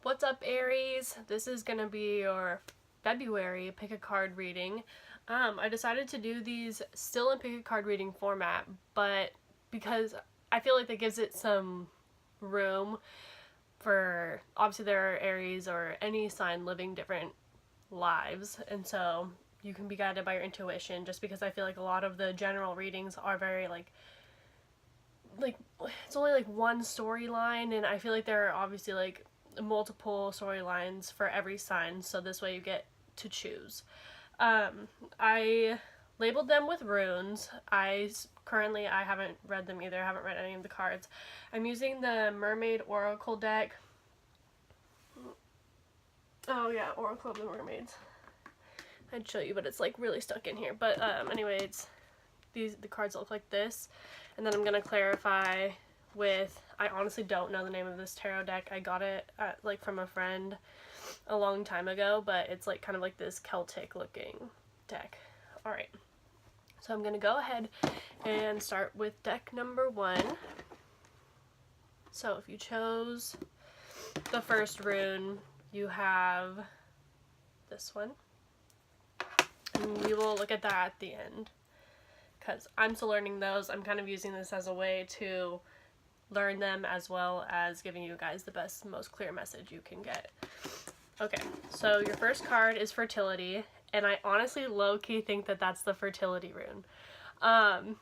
What's up, Aries? This is gonna be your February pick a card reading. I decided to do these still in pick a card reading format, but because I feel like that gives it some room for, obviously there are Aries or any sign living different lives, and so you can be guided by your intuition, just because I feel like a lot of the general readings are very like it's only like one storyline, and I feel like there are obviously like multiple storylines for every sign, so this way you get to choose. I labeled them with runes. I haven't read them either. I haven't read any of the cards. I'm using the Mermaid Oracle deck. Oh yeah, Oracle of the Mermaids. I'd show you, but it's like really stuck in here. But anyways, the cards look like this, and then I'm gonna clarify with, I honestly don't know the name of this tarot deck. I got it like from a friend a long time ago, but it's like kind of like this Celtic looking deck. Alright, so I'm gonna go ahead and start with deck number 1. So if you chose the first rune, you have this one, and we will look at that at the end, because I'm still learning those. I'm kind of using this as a way to learn them, as well as giving you guys the best, most clear message you can get. Okay, so your first card is Fertility, and I honestly low-key think that that's the Fertility rune. So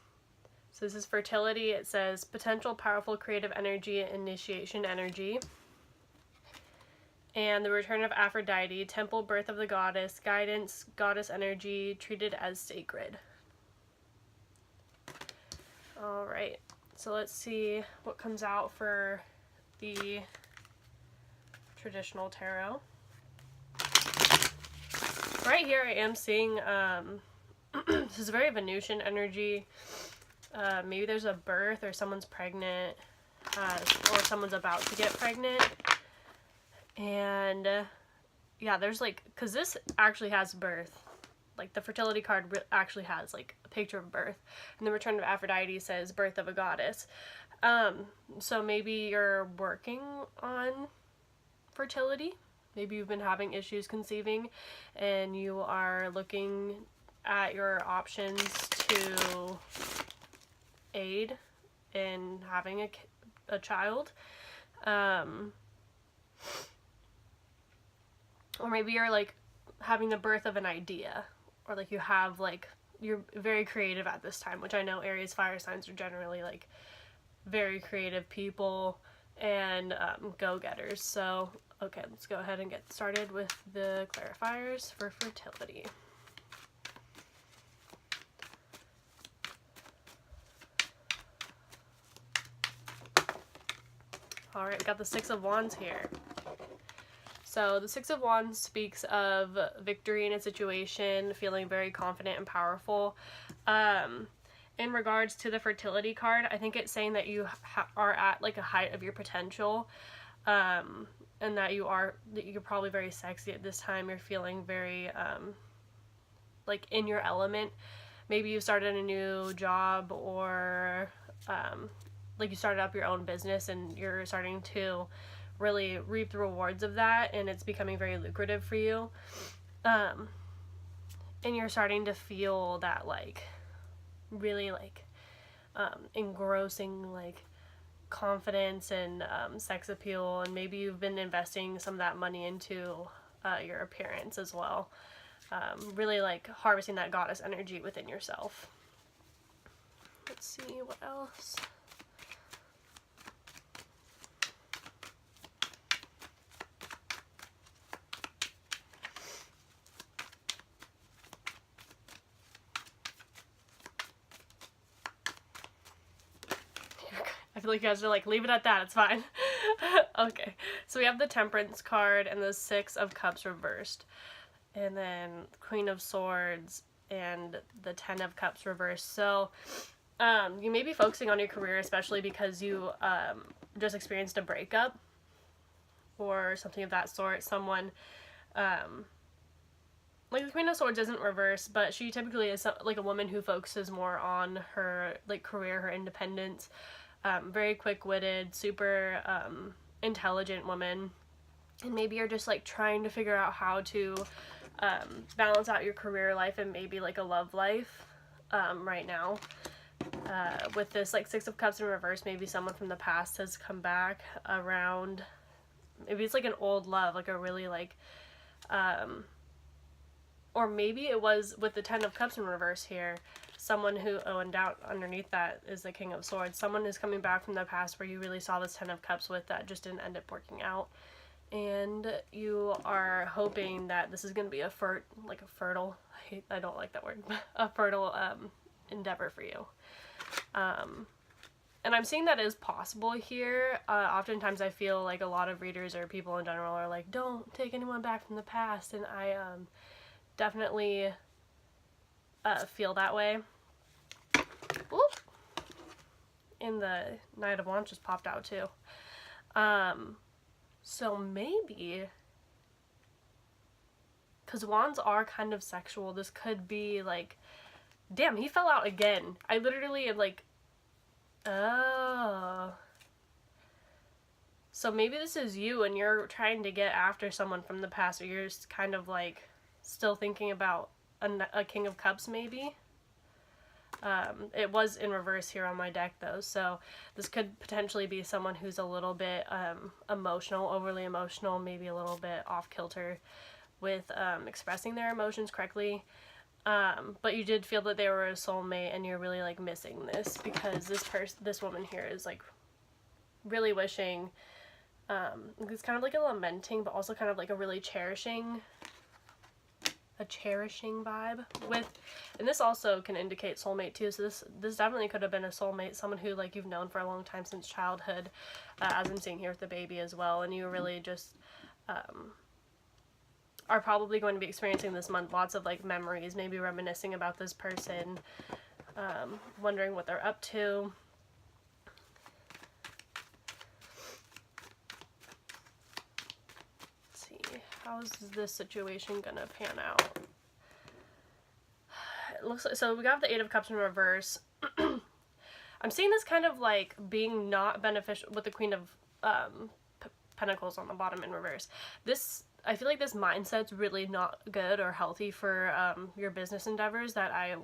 this is Fertility. It says potential, powerful, creative energy, initiation energy. And the return of Aphrodite, temple, birth of the goddess, guidance, goddess energy, treated as sacred. Alright, so let's see what comes out for the traditional tarot. Right here I am seeing, this is very Venusian energy. Maybe there's a birth, or someone's pregnant, or someone's about to get pregnant. And yeah, there's like, because this actually has birth. Like the Fertility card actually has like a picture of birth, and the return of Aphrodite says birth of a goddess. So maybe you're working on fertility. Maybe you've been having issues conceiving, and you are looking at your options to aid in having a child. Or maybe you're like having the birth of an idea, or like you have like, you're very creative at this time, which I know Aries fire signs are generally like very creative people and go-getters. So okay, let's go ahead and get started with the clarifiers for fertility. Alright, we got the Six of Wands here. So the Six of Wands speaks of victory in a situation, feeling very confident and powerful. In regards to the Fertility card, I think it's saying that you are at like a height of your potential, and that you're probably very sexy at this time. You're feeling very like in your element. Maybe you started a new job, or like you started up your own business and you're starting to really reap the rewards of that, and it's becoming very lucrative for you. And you're starting to feel that like really like engrossing like confidence and sex appeal, and maybe you've been investing some of that money into your appearance as well. Really like harvesting that goddess energy within yourself. Let's see what else. I feel like you guys are like, leave it at that, it's fine. Okay, so we have the Temperance card and the Six of Cups reversed, and then Queen of Swords and the Ten of Cups reversed. So you may be focusing on your career, especially because you just experienced a breakup or something of that sort. Someone like the Queen of Swords isn't reversed, but she typically is like a woman who focuses more on her like career, her independence. Very quick-witted, super intelligent woman. And maybe you're just like trying to figure out how to balance out your career life and maybe like a love life right now. With this like Six of Cups in reverse, maybe someone from the past has come back around. Maybe it's like an old love, like a really like or maybe it was with the Ten of Cups in reverse here, someone who, oh, and down underneath that is the King of Swords. Someone is coming back from the past where you really saw this Ten of Cups with that just didn't end up working out. And you are hoping that this is going to be a fertile, I don't like that word, a fertile endeavor for you. And I'm seeing that is possible here. Oftentimes I feel like a lot of readers or people in general are like, don't take anyone back from the past. And I definitely feel that way. Oop. And the Knight of Wands just popped out too. So maybe, because wands are kind of sexual, this could be like, damn, he fell out again. I literally am like, oh. So maybe this is you and you're trying to get after someone from the past, or you're just kind of like still thinking about a King of Cups maybe. It was in reverse here on my deck though, so this could potentially be someone who's a little bit emotional, overly emotional, maybe a little bit off kilter with expressing their emotions correctly. But you did feel that they were a soulmate and you're really like missing this, because this woman here is like really wishing, it's kind of like a lamenting but also kind of like a really cherishing vibe with, and this also can indicate soulmate too, so this definitely could have been a soulmate, someone who like you've known for a long time since childhood, as I'm seeing here with the baby as well, and you really just are probably going to be experiencing this month lots of like memories, maybe reminiscing about this person, wondering what they're up to. Let's see, how's this situation gonna pan out? It looks like, so we got the Eight of Cups in reverse. I'm seeing this kind of like being not beneficial with the Queen of Pentacles on the bottom in reverse. I feel like this mindset's really not good or healthy for your business endeavors. That I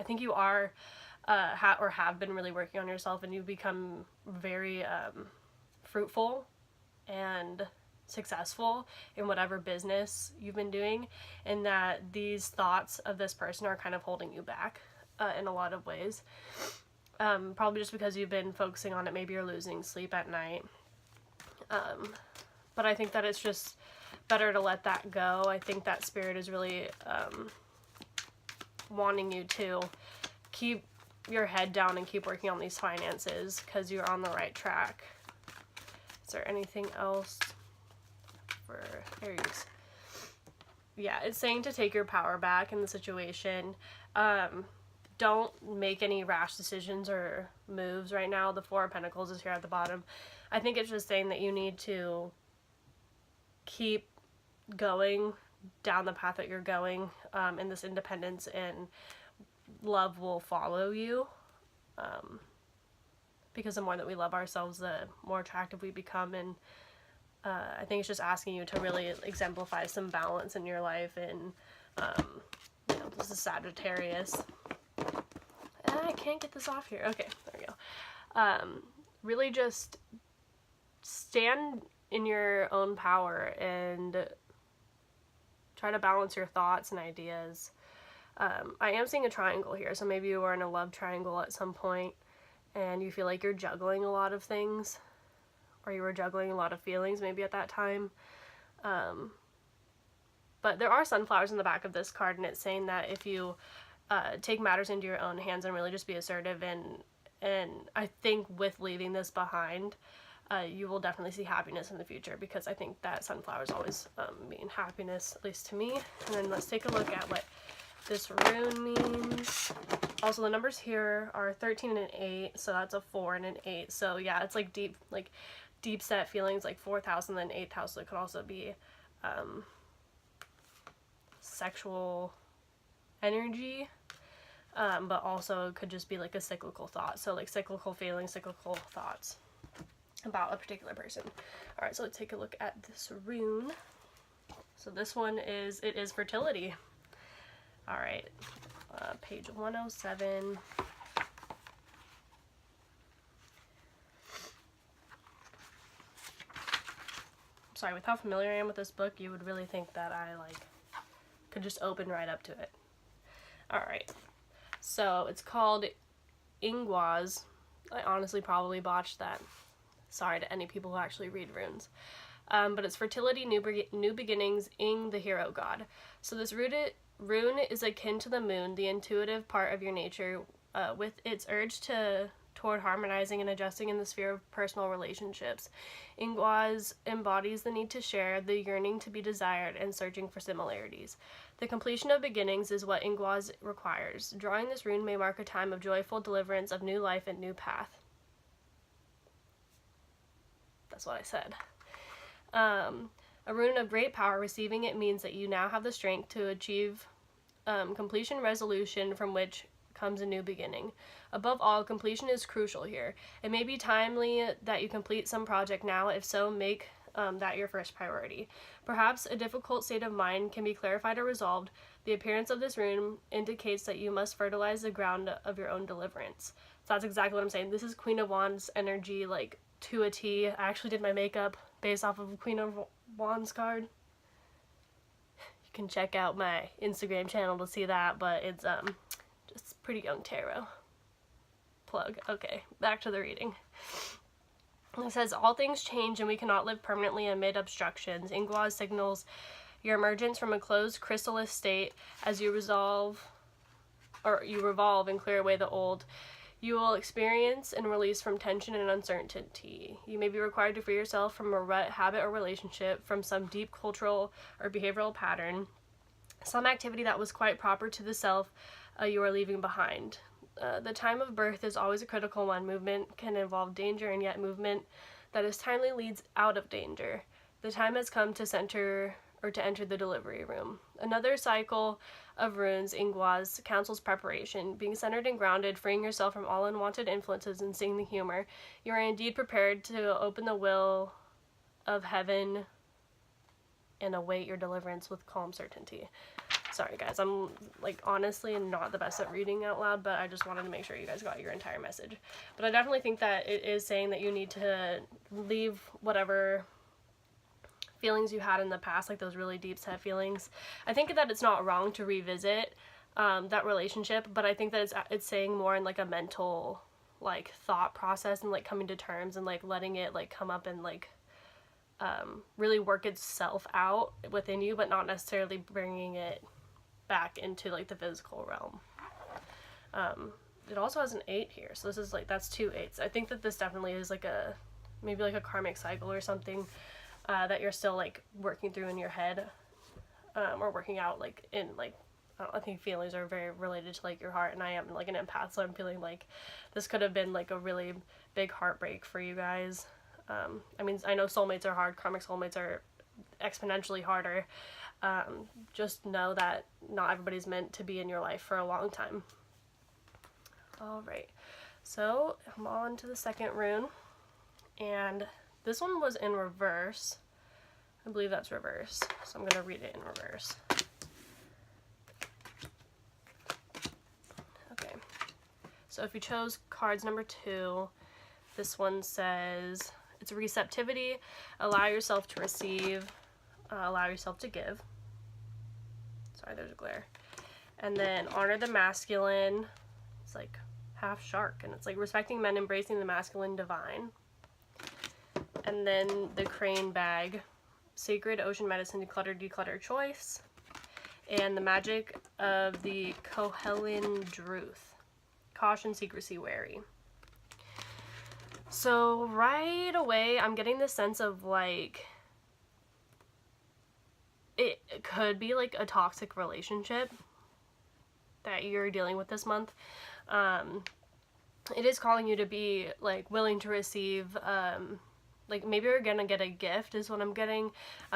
think you are or have been really working on yourself, and you've become very fruitful and successful in whatever business you've been doing, and that these thoughts of this person are kind of holding you back in a lot of ways. Probably just because you've been focusing on it. Maybe you're losing sleep at night. But I think that it's just better to let that go. I think that spirit is really wanting you to keep your head down and keep working on these finances, because you're on the right track. Is there anything else for Aries? Yeah, it's saying to take your power back in the situation. Don't make any rash decisions or moves right now. The Four of Pentacles is here at the bottom. I think it's just saying that you need to keep going down the path that you're going in this independence, and love will follow you. Because the more that we love ourselves, the more attractive we become, and I think it's just asking you to really exemplify some balance in your life. And this is Sagittarius. I can't get this off here. Okay, there we go. Really just stand in your own power and try to balance your thoughts and ideas. I am seeing a triangle here, so maybe you were in a love triangle at some point and you feel like you're juggling a lot of things, or you were juggling a lot of feelings maybe at that time. But there are sunflowers in the back of this card, and it's saying that if you take matters into your own hands and really just be assertive, and I think with leaving this behind, you will definitely see happiness in the future, because I think that sunflowers always mean happiness, at least to me. And then let's take a look at what this rune means. Also, the numbers here are 13 and an 8, so that's a 4 and an 8. So yeah, it's like deep set feelings, like 4th house and then 8th house. So it could also be sexual energy, but also it could just be like a cyclical thought. So like cyclical feelings, cyclical thoughts. about a particular person. Alright, so let's take a look at this rune. So this one is, it is fertility. Alright, page 107. Sorry, with how familiar I am with this book, you would really think that I, like, could just open right up to it. Alright, so it's called Ingwaz. I honestly probably botched that. Sorry to any people who actually read runes. But it's fertility, new beginnings, Ing, the hero god. So this rune is akin to the moon, the intuitive part of your nature, with its urge toward harmonizing and adjusting in the sphere of personal relationships. Ingwaz embodies the need to share, the yearning to be desired, and searching for similarities. The completion of beginnings is what Ingwaz requires. Drawing this rune may mark a time of joyful deliverance, of new life and new path. That's what I said. A rune of great power. Receiving it means that you now have the strength to achieve completion, resolution, from which comes a new beginning. Above all, completion is crucial here. It may be timely that you complete some project now. If so, make that your first priority. Perhaps a difficult state of mind can be clarified or resolved. The appearance of this rune indicates that you must fertilize the ground of your own deliverance. So that's exactly what I'm saying. This is Queen of Wands energy, like, to a T. I actually did my makeup based off of Queen of Wands card. You can check out my Instagram channel to see that, but it's just pretty young tarot. Plug. Okay, back to the reading. It says, all things change and we cannot live permanently amid obstructions. Ingwaz signals your emergence from a closed chrysalis state as you revolve and clear away the old. You will experience and release from tension and uncertainty. You may be required to free yourself from a rut, habit, or relationship, from some deep cultural or behavioral pattern, some activity that was quite proper to the self you are leaving behind. The time of birth is always a critical one. Movement can involve danger, and yet movement that is timely leads out of danger. The time has come to enter the delivery room. Another cycle of runes, Ingwaz, counsels preparation, being centered and grounded, freeing yourself from all unwanted influences and seeing the humor. You are indeed prepared to open the will of heaven and await your deliverance with calm certainty. Sorry guys, I'm, like, honestly not the best at reading out loud, but I just wanted to make sure you guys got your entire message. But I definitely think that it is saying that you need to leave whatever feelings you had in the past, like those really deep set feelings. I think that it's not wrong to revisit that relationship, but I think that it's saying more in, like, a mental, like, thought process, and, like, coming to terms and, like, letting it, like, come up and, like, really work itself out within you, but not necessarily bringing it back into, like, the physical realm. It also has an 8 here, so this is, like, that's 2 8s. I think that this definitely is, like, maybe like a karmic cycle or something that you're still, like, working through in your head, or working out, like, in, like, I think feelings are very related to, like, your heart, and I am, like, an empath, so I'm feeling like this could have been, like, a really big heartbreak for you guys. I mean, I know soulmates are hard, karmic soulmates are exponentially harder. Just know that not everybody's meant to be in your life for a long time. Alright, so I'm on to the second rune, and this one was in reverse. I believe that's reverse, so I'm going to read it in reverse. Okay, so if you chose cards number 2, this one says, it's receptivity, allow yourself to receive, allow yourself to give. Sorry, there's a glare. And then honor the masculine. It's like half shark, and it's like respecting men, embracing the masculine divine. And then the crane bag, sacred ocean medicine, declutter choice. And the magic of the Kohelin Druth, caution, secrecy, wary. So right away, I'm getting this sense of, like, it could be, like, a toxic relationship that you're dealing with this month. It is calling you to be, like, willing to receive, like, maybe you're gonna get a gift is what I'm getting.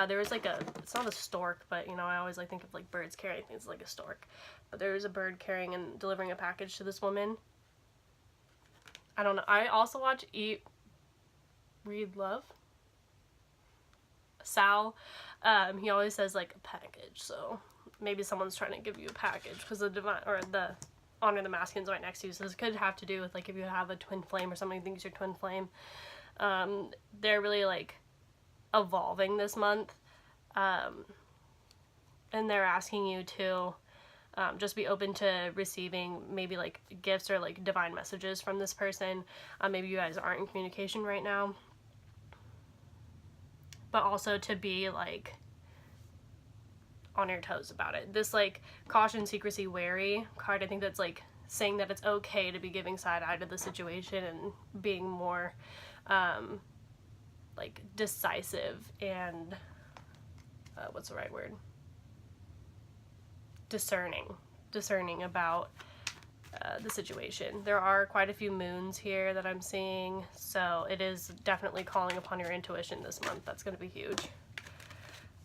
There was, like, it's not a stork, but, you know, I always, like, think of, like, birds carrying things like a stork. But there was a bird carrying and delivering a package to this woman. I don't know. I also watch read love. Sal, he always says like a package, so maybe someone's trying to give you a package because the divine or the honor the masculine's right next to you. So this could have to do with like if you have a twin flame or somebody thinks you're twin flame. They're really like evolving this month, and they're asking you to just be open to receiving maybe like gifts or like divine messages from this person. Maybe you guys aren't in communication right now, but also to be like on your toes about it. This like caution, secrecy, wary card, I think that's like saying that it's okay to be giving side eye to the situation and being more like decisive and what's the right word? Discerning about the situation. There are quite a few moons here that I'm seeing, so it is definitely calling upon your intuition this month. That's going to be huge.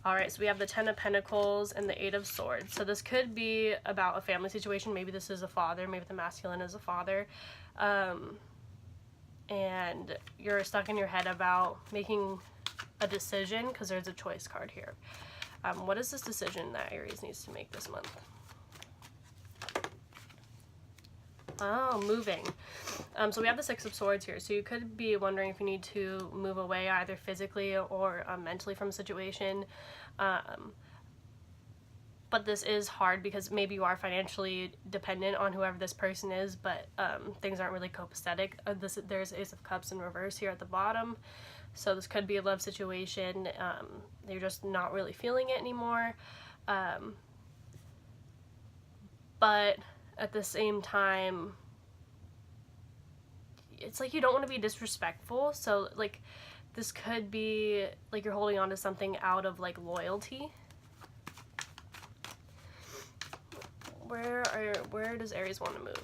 Alright, so we have the 10 of Pentacles and the 8 of Swords. So this could be about a family situation. Maybe this is a father. Maybe the masculine is a father. And you're stuck in your head about making a decision because there's a choice card here. What is this decision that Aries needs to make this month? Oh, moving. So we have the 6 of Swords here. So you could be wondering if you need to move away either physically or mentally from a situation. But this is hard because maybe you are financially dependent on whoever this person is, but things aren't really copacetic. There's Ace of Cups in reverse here at the bottom. So this could be a love situation. You're just not really feeling it anymore. But at the same time, it's like you don't want to be disrespectful. So like this could be like you're holding on to something out of like loyalty. Where does Aries want to move?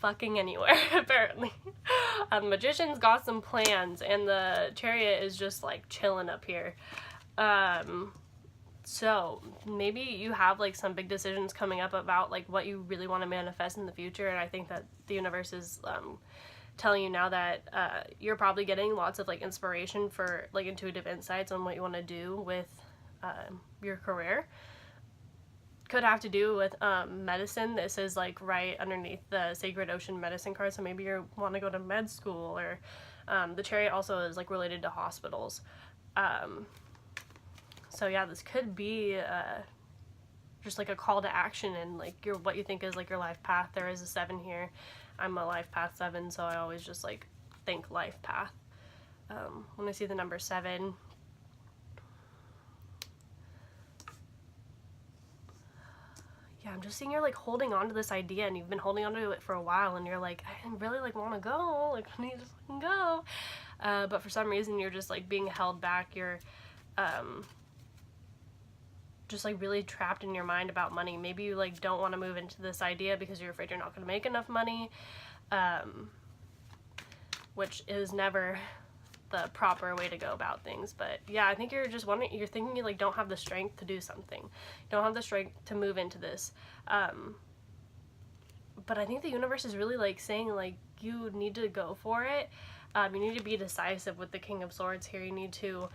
Fucking anywhere, apparently. Magician's got some plans, and the Chariot is just like chilling up here. So maybe you have like some big decisions coming up about like what you really want to manifest in the future, and I think that the universe is telling you now that you're probably getting lots of like inspiration for like intuitive insights on what you want to do with your career. Could have to do with medicine. This is like right underneath the Sacred Ocean Medicine card, so maybe you want to go to med school, or the Chariot also is like related to hospitals. So yeah, this could be just like a call to action and like what you think is like your life path. There is a 7 here. I'm a life path 7, so I always just like think life path. When I see the number 7, yeah, I'm just seeing you're like holding on to this idea, and you've been holding on to it for a while, and you're like, I really like want to go, like I need to just go, but for some reason you're just like being held back. You're just like really trapped in your mind about money. Maybe you like don't want to move into this idea because you're afraid you're not going to make enough money, which is never the proper way to go about things. But yeah, I think you're just wondering, you're thinking you like don't have the strength to do something, you don't have the strength to move into this, but I think the universe is really like saying like you need to go for it. You need to be decisive with the King of Swords here. You need to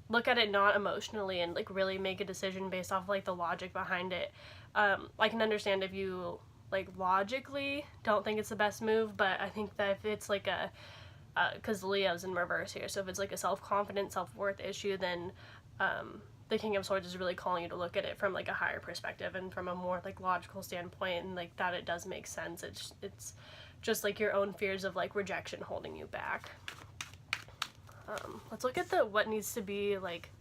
look at it not emotionally and like really make a decision based off like the logic behind it. I can understand if you like logically don't think it's the best move, but I think that if it's like a because Leo's in reverse here, so if it's like a self-confidence, self-worth issue, then the King of Swords is really calling you to look at it from like a higher perspective and from a more like logical standpoint, and like that it does make sense. It's just like your own fears of like rejection holding you back. Let's look at what needs to be like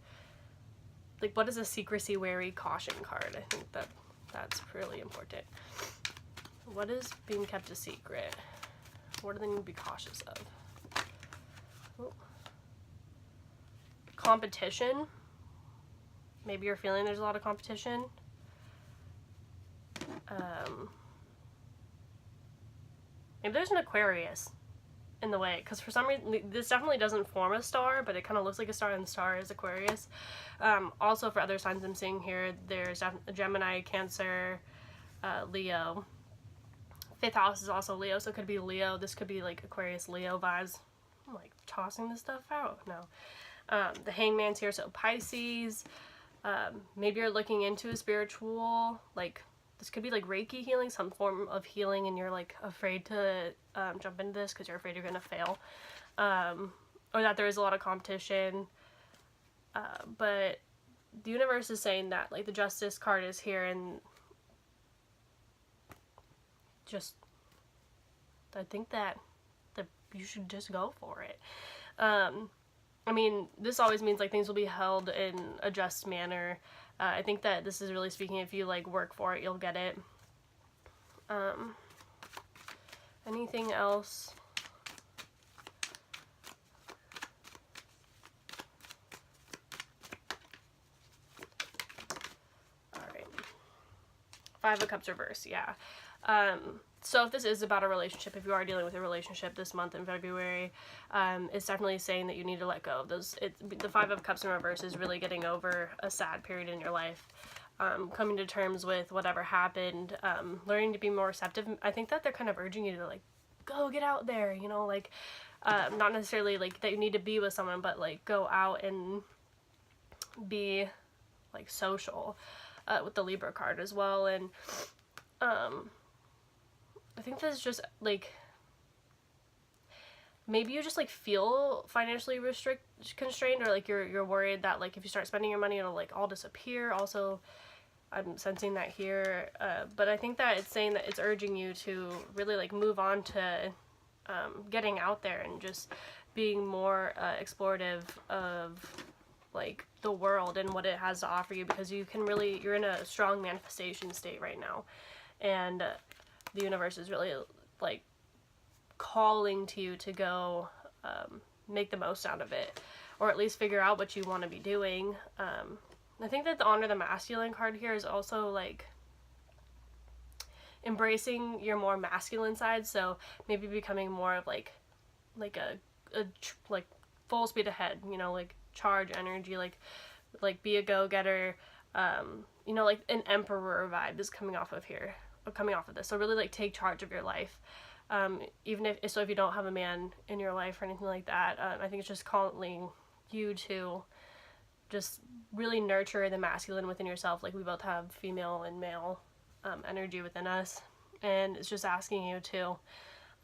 what is a secrecy, wary, caution card. I think that's really important. What is being kept a secret? What do they need to be cautious of? Oh. Competition. Maybe you're feeling there's a lot of competition. Maybe there's an Aquarius in the way, because for some reason this definitely doesn't form a star, but it kind of looks like a star, and the star is Aquarius. Also for other signs I'm seeing here, there's a Gemini, Cancer, Leo. 5th house is also Leo, so it could be Leo. This could be like Aquarius Leo vibes. I'm like tossing this stuff out. No. The Hangman's here, so Pisces. Maybe you're looking into a spiritual, like, this could be like Reiki healing, some form of healing, and you're like afraid to jump into this because you're afraid you're gonna fail, or that there is a lot of competition. But the universe is saying that like the Justice card is here, and just I think that you should just go for it. I mean, this always means like things will be held in a just manner. I think that this is really speaking, if you like work for it, you'll get it. Anything else? All right. 5 of Cups reverse, yeah. So if this is about a relationship, if you are dealing with a relationship this month in February, it's definitely saying that you need to let go of those. The 5 of Cups in reverse is really getting over a sad period in your life, coming to terms with whatever happened, learning to be more receptive. I think that they're kind of urging you to like, go get out there, you know, like, not necessarily like that you need to be with someone, but like go out and be like social, with the Libra card as well. And, I think that's just like, maybe you just like feel financially constrained, or like you're worried that like if you start spending your money it'll like all disappear. Also, I'm sensing that here, but I think that it's saying that it's urging you to really like move on to getting out there and just being more explorative of like the world and what it has to offer you, because you can really, you're in a strong manifestation state right now, and the universe is really like calling to you to go make the most out of it, or at least figure out what you want to be doing. I think that the Honor the Masculine card here is also like embracing your more masculine side, so maybe becoming more of like a full speed ahead, you know, like charge energy, like be a go-getter, you know, like an emperor vibe is coming off of this. So really like take charge of your life. Even if you don't have a man in your life or anything like that, I think it's just calling you to just really nurture the masculine within yourself. Like we both have female and male energy within us, and it's just asking you to,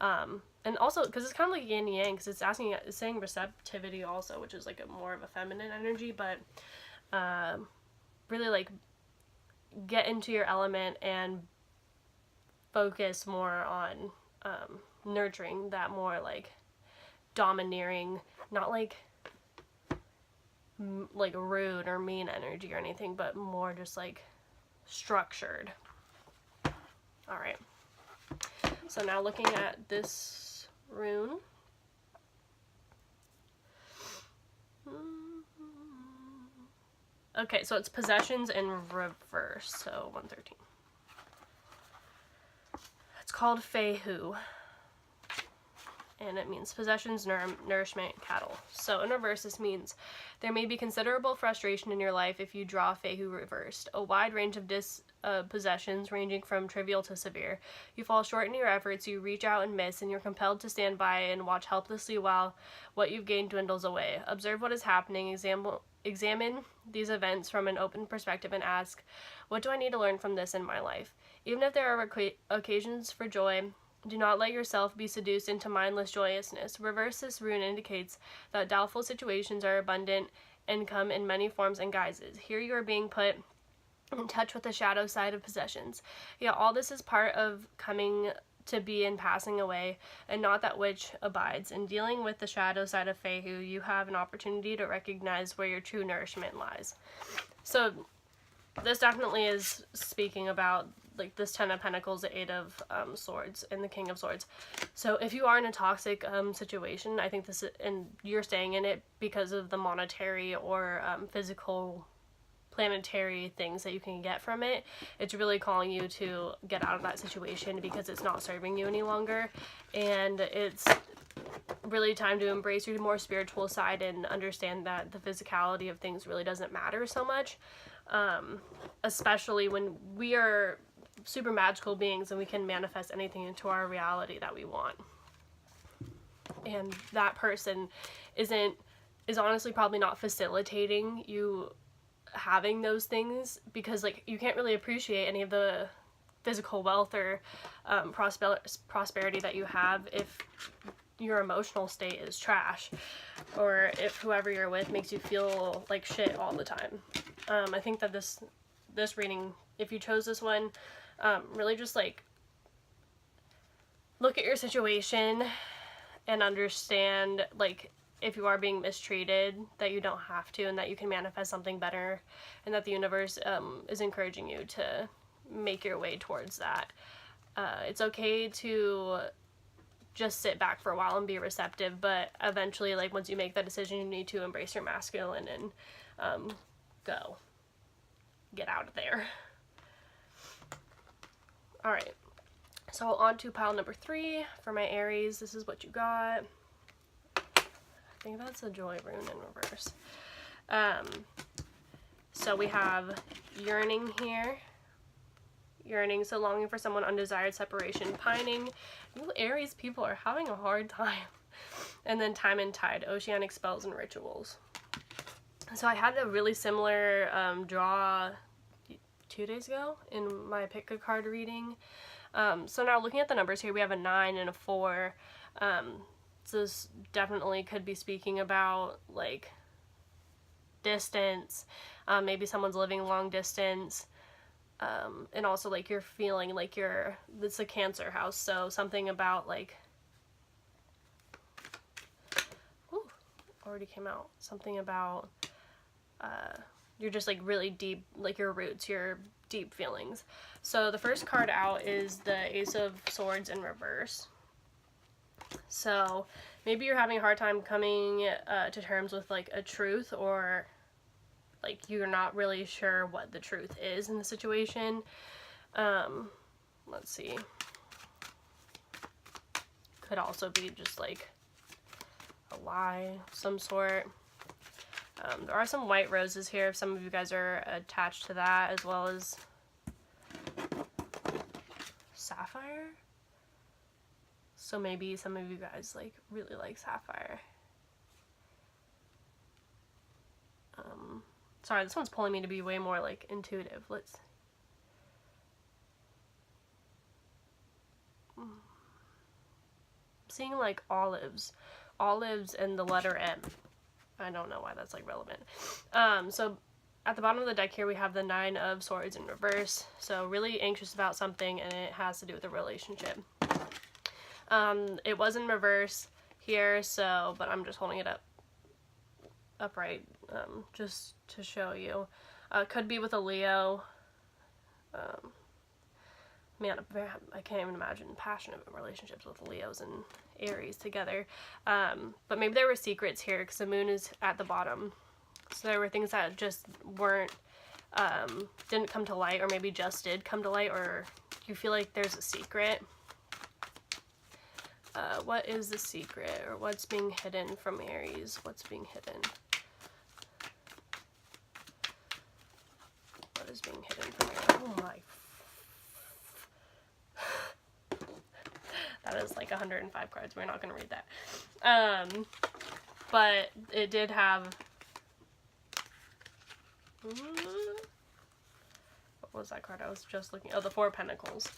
and also because it's kind of like yin and yang, because it's saying receptivity also, which is like more of a feminine energy, but really like get into your element and focus more on nurturing that more like domineering, not like rude or mean energy or anything, but more just like structured. All right, so now looking at this rune, okay, so it's possessions in reverse, so 113. It's called Feihu, and it means possessions, nourishment, cattle. So in reverse, this means there may be considerable frustration in your life if you draw Feihu reversed. A wide range of dispossessions ranging from trivial to severe. You fall short in your efforts, you reach out and miss, and you're compelled to stand by and watch helplessly while what you've gained dwindles away. Observe what is happening, examine these events from an open perspective, and ask, what do I need to learn from this in my life? Even if there are occasions for joy, do not let yourself be seduced into mindless joyousness. Reverse, this rune indicates that doubtful situations are abundant and come in many forms and guises. Here you are being put in touch with the shadow side of possessions. Yeah, all this is part of coming to be and passing away, and not that which abides. In dealing with the shadow side of Feihu, you have an opportunity to recognize where your true nourishment lies. So this definitely is speaking about like this 10 of Pentacles, the 8 of Swords, and the King of Swords. So if you are in a toxic situation, I think this is, and you're staying in it because of the monetary or physical planetary things that you can get from it, it's really calling you to get out of that situation because it's not serving you any longer, and it's really time to embrace your more spiritual side and understand that the physicality of things really doesn't matter so much, especially when we are super magical beings, and we can manifest anything into our reality that we want. And that person is honestly probably not facilitating you having those things, because like you can't really appreciate any of the physical wealth or prosperity that you have if your emotional state is trash, or if whoever you're with makes you feel like shit all the time. I think that this reading, if you chose this one, really just like look at your situation and understand, like, if you are being mistreated, that you don't have to, and that you can manifest something better, and that the universe is encouraging you to make your way towards that. It's okay to just sit back for a while and be receptive, but eventually, like, once you make that decision, you need to embrace your masculine and get out of there. All right, so on to pile number 3 for my Aries. This is what you got. I think that's a joy rune in reverse. So we have yearning here. Yearning, so longing for someone, undesired, separation, pining. You Aries people are having a hard time. And then time and tide, oceanic spells and rituals. So I had a really similar draw 2 days ago in my pick a card reading. So now looking at the numbers here, we have a 9 and a 4. So this definitely could be speaking about like distance. Maybe someone's living long distance. And also like you're feeling like it's a Cancer house, so something about like, already came out, something about you're just like really deep, like your roots, your deep feelings. So the first card out is the Ace of Swords in reverse. So maybe you're having a hard time coming to terms with like a truth, or like you're not really sure what the truth is in the situation. Let's see. Could also be just like a lie of some sort. There are some white roses here if some of you guys are attached to that, as well as sapphire. So maybe some of you guys like really like sapphire. Sorry, this one's pulling me to be way more like intuitive. Let's seeing like olives and the letter M. I don't know why that's like relevant. So at the bottom of the deck here we have the 9 of Swords in reverse. So really anxious about something, and it has to do with a relationship. It was in reverse here, so but I'm just holding it upright just to show you. Could be with a Leo. Man, I can't even imagine passionate relationships with Leos and Aries together. But maybe there were secrets here, because the moon is at the bottom. So there were things that just weren't, didn't come to light, or maybe just did come to light, or you feel like there's a secret. What is the secret, or what's being hidden from Aries? What's being hidden? What is being hidden from Aries? Oh my. That is like 105 cards. We're not going to read that. But it did have... What was that card I was just looking... Oh, the 4 of Pentacles.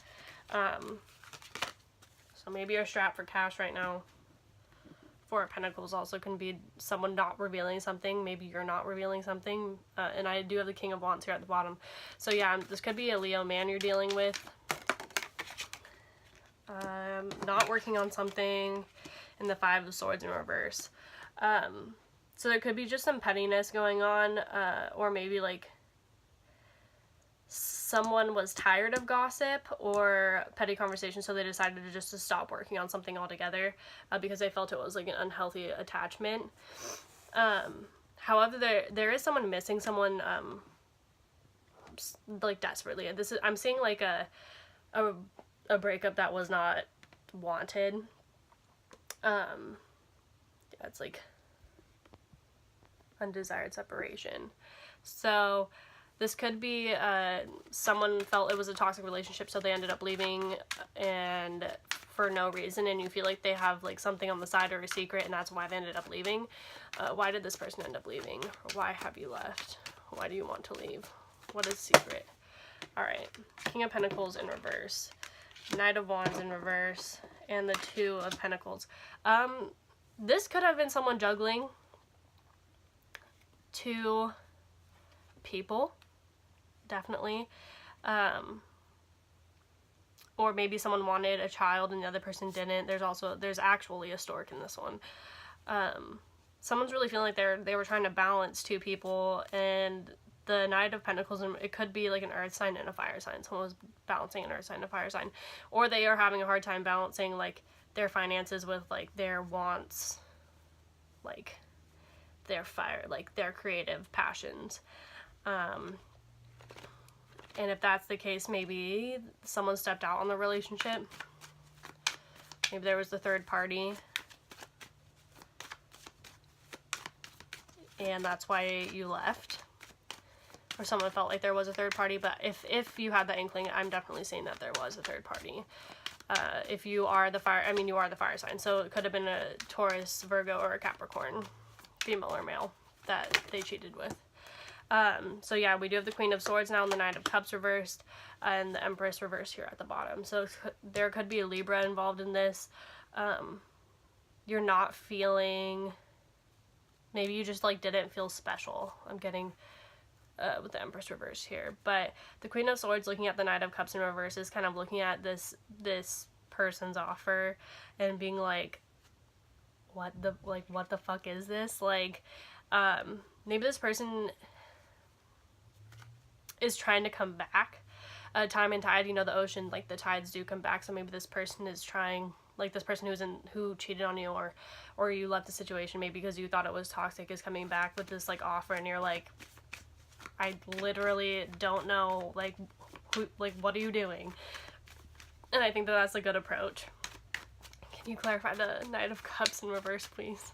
So maybe you're strapped for cash right now. 4 of Pentacles also can be someone not revealing something. Maybe you're not revealing something. And I do have the King of Wands here at the bottom. So yeah, this could be a Leo man you're dealing with. Not working on something, and the 5 of Swords in reverse. So there could be just some pettiness going on, or maybe like someone was tired of gossip or petty conversation, so they decided to stop working on something altogether, because they felt it was like an unhealthy attachment. However, there is someone missing someone like desperately. I'm seeing like a breakup that was not wanted. It's like undesired separation. So This could be someone felt it was a toxic relationship, so they ended up leaving and for no reason, and you feel like they have like something on the side or a secret, and that's why they ended up leaving. Why did this person end up leaving? Why have you left? Why do you want to leave? What is secret? Alright, King of Pentacles in reverse, Knight of Wands in reverse, and the Two of Pentacles. This could have been someone juggling two people, definitely. Or maybe someone wanted a child and the other person didn't. There's actually a stork in this one. Someone's really feeling like they were trying to balance two people, and the Knight of Pentacles, it could be like an earth sign and a fire sign. Someone was balancing an earth sign and a fire sign. Or they are having a hard time balancing like their finances with like their wants, like their fire, like their creative passions. And if that's the case, maybe someone stepped out on the relationship. Maybe there was the third party. And that's why you left. Or someone felt like there was a third party, but if you had that inkling, I'm definitely saying that there was a third party. If you are the fire, you are the fire sign, so it could have been a Taurus, Virgo, or a Capricorn, female or male, that they cheated with. So yeah, we do have the Queen of Swords now and the Knight of Cups reversed, and the Empress reversed here at the bottom. So there could be a Libra involved in this. You're not feeling, maybe you just like didn't feel special. I'm getting with the Empress reverse here, but the Queen of Swords looking at the Knight of Cups in reverse is kind of looking at this person's offer and being like, what the fuck is this? Like, maybe this person is trying to come back. Time and tide, you know, the ocean, like the tides do come back, so maybe this person is trying, like this person who cheated on you or you left the situation maybe because you thought it was toxic, is coming back with this like offer, and you're like, I literally don't know, like what are you doing? And I think that that's a good approach. Can you clarify the Knight of Cups in reverse, please?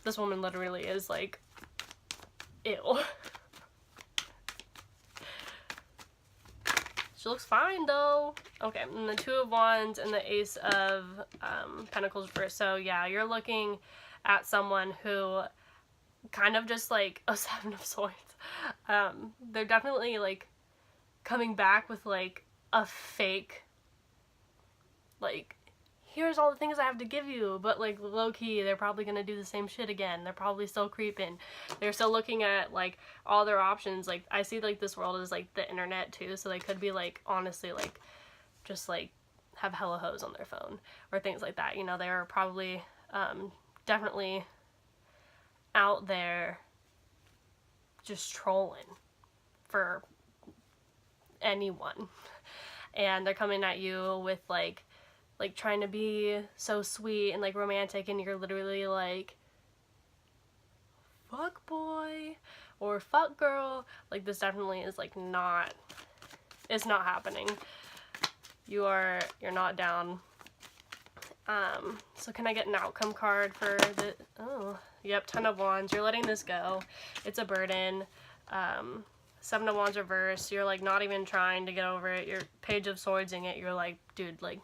This woman literally is like, ew. She looks fine though. Okay, and the Two of Wands and the Ace of Pentacles reverse. So yeah, you're looking at someone who kind of just like a Seven of Swords. They're definitely like coming back with like a fake, like, here's all the things I have to give you, but like low-key they're probably gonna do the same shit again. They're probably still creeping. They're still looking at like all their options. Like, I see like this world is like the internet too, so they could be like honestly like just like have hella hoes on their phone or things like that, you know. They're probably definitely out there just trolling for anyone, and they're coming at you with like trying to be so sweet and like romantic, and you're literally like, fuck boy or fuck girl. Like, this definitely is like not, it's not happening. You're not down. So can I get an outcome card for the, oh, yep, Ten of Wands. You're letting this go. It's a burden. Seven of Wands reverse. You're like not even trying to get over it. You're Page of Swordsing it. You're like, dude, like,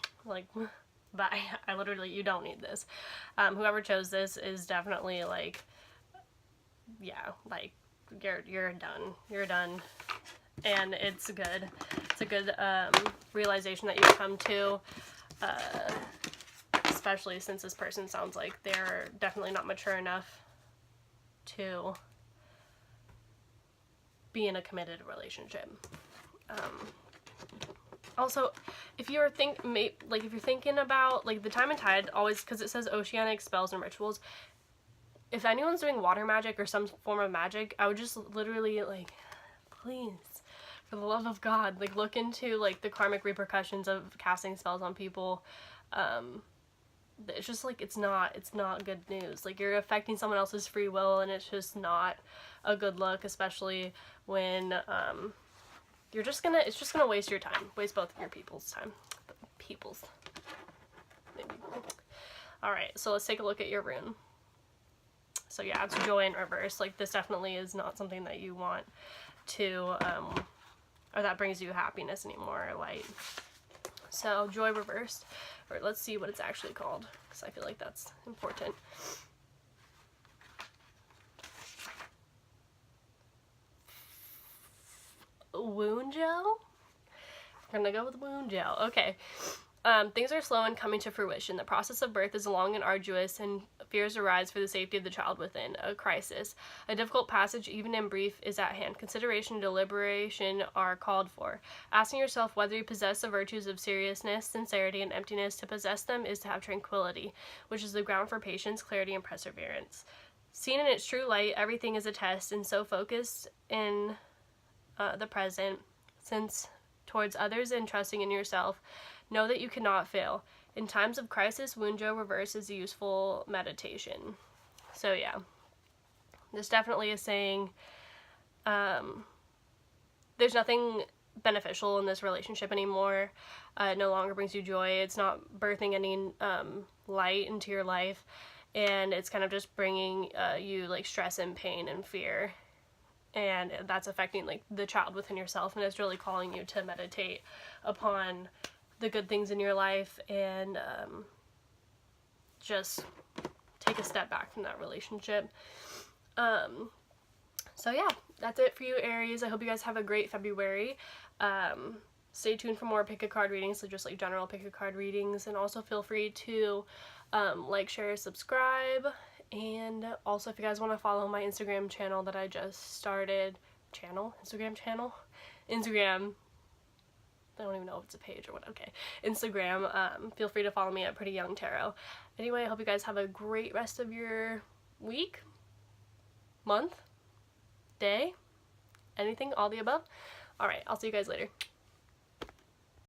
bye. I literally, you don't need this. Whoever chose this is definitely like, yeah, like, you're done. You're done. And it's good. It's a good realization that you've come to, especially since this person sounds like they're definitely not mature enough to be in a committed relationship. Also, if you're if you're thinking about like the Time and Tide, always, because it says oceanic spells and rituals, if anyone's doing water magic or some form of magic, I would just literally like, please, for the love of God, like look into like the karmic repercussions of casting spells on people. It's just like, it's not good news. Like, you're affecting someone else's free will, and it's just not a good look, especially when it's just gonna waste your time, waste both of your people's time. Maybe. All right, so let's take a look at your rune. So yeah, it's Joy in reverse. Like, this definitely is not something that you want to, or that brings you happiness anymore, or light. So joy reversed, or let's see what it's actually called, because I feel like that's important. Wound gel? I'm gonna go with wound gel. Okay. Things are slow in coming to fruition. The process of birth is long and arduous, and fears arise for the safety of the child within. A crisis. A difficult passage, even in brief, is at hand. Consideration and deliberation are called for. Asking yourself whether you possess the virtues of seriousness, sincerity, and emptiness. To possess them is to have tranquility, which is the ground for patience, clarity, and perseverance. Seen in its true light, everything is a test, and so focused in the present, since towards others and trusting in yourself, know that you cannot fail. In times of crisis, wound gel reverse is a useful meditation. So yeah, this definitely is saying there's nothing beneficial in this relationship anymore. It no longer brings you joy. It's not birthing any light into your life, and it's kind of just bringing you like stress and pain and fear, and that's affecting like the child within yourself, and it's really calling you to meditate upon the good things in your life and just take a step back from that relationship. So yeah, that's it for you, Aries. I hope you guys have a great February. Stay tuned for more pick a card readings, so just like general pick a card readings, and also feel free to like, share, subscribe, and also if you guys want to follow my Instagram channel that I just started, Instagram, I don't even know if it's a page or what. Okay, Instagram, feel free to follow me at Pretty Young Tarot. Anyway, I hope you guys have a great rest of your week, month, day, anything, all the above. Alright, I'll see you guys later.